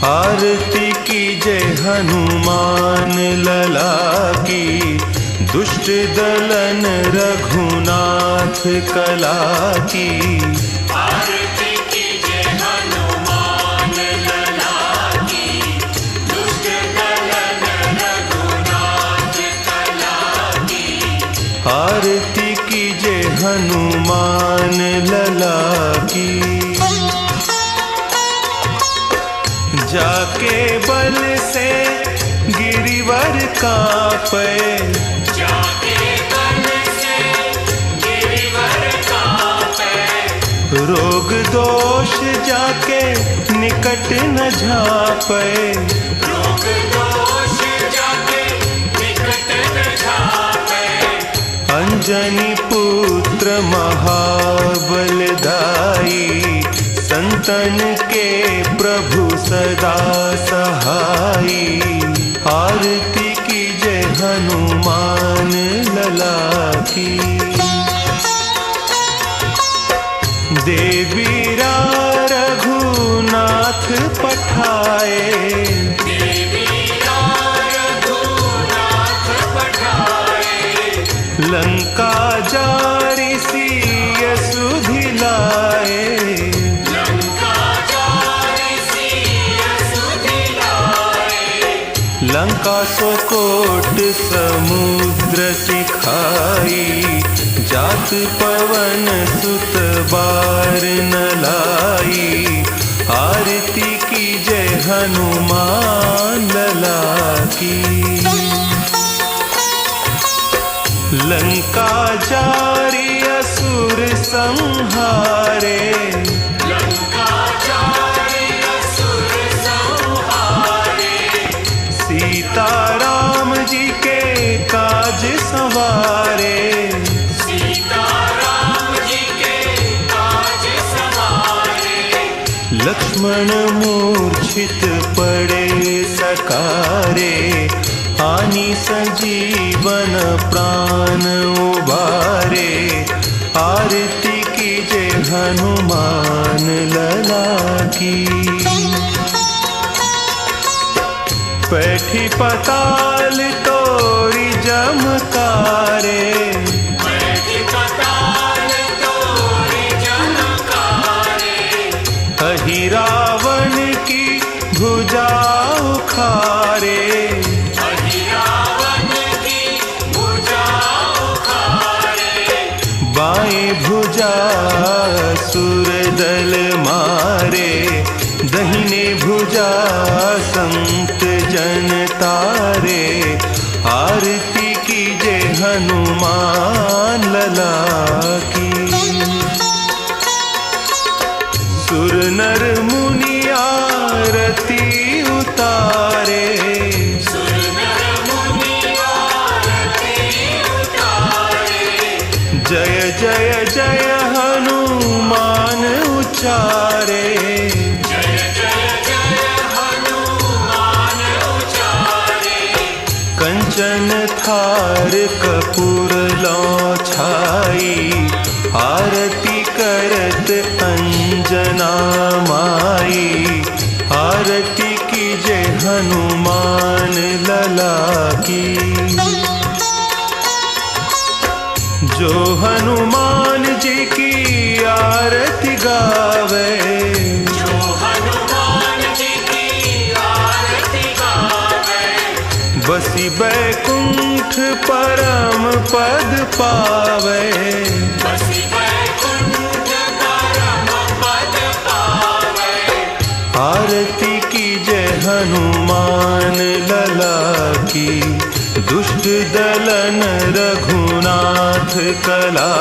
आरती की जय हनुमान लला की, दुष्ट दलन रघुनाथ कला की। आरती की जय हनुमान लला की, दुष्ट दलन रघुनाथ कला की। आरती की जय हनुमान लला की। जाके बल से गिरिवर कांपे, जाके बल से गिरिवर कांपे। रोग दोष जाके निकट न झांपे, रोग दोष जाके निकट न झांपे। अंजनी पुत्र महाबलदाई, संतन के प्रभु सदा सहाई। आरती की जय हनुमान लला की। देवीरा रघुनाथ पठाए, देवीरा रघुनाथ पठाए। लंका जारी सिय सुधि लाए। लंका सो कोट समुद्र सिखाई, जात पवन सुत बार न लाई। आरती की जय हनुमान लला की। लंका जारी असुर संहारे, सीता राम जी के काज संवारे। सीता राम जी के काज संवारे। लक्ष्मण मूर्छित पड़े सकारे, आनी संजीवन प्राण उबारे। आरती की जय हनुमान लला की। पैठी पताल तोरी जमकारे, पैठी पताल तोरी जमकारे। अहि रावण की भुजा उखारे, अहि रावण की भुजा उखारे। बाएं भुजा असुर दल मारे, दहिने भुजा संत जन तारे। आरती की जय हनुमान लला की। सुर नर मुनि आरती उतारे, सुर नर मुनि आरती उतारे। जय जय जय हनुमान उचारे। कंचन थार कपूर लौ छाई, आरती करत अंजना माई। आरती की जय हनुमान लला की। जो हनुमान जी की आरती गावे, बसी बैकुंठ परम पद पावे। बसी बैकुंठ परम पद पावे। आरती की जय हनुमान लला की। दुष्ट दलन रघुनाथ कला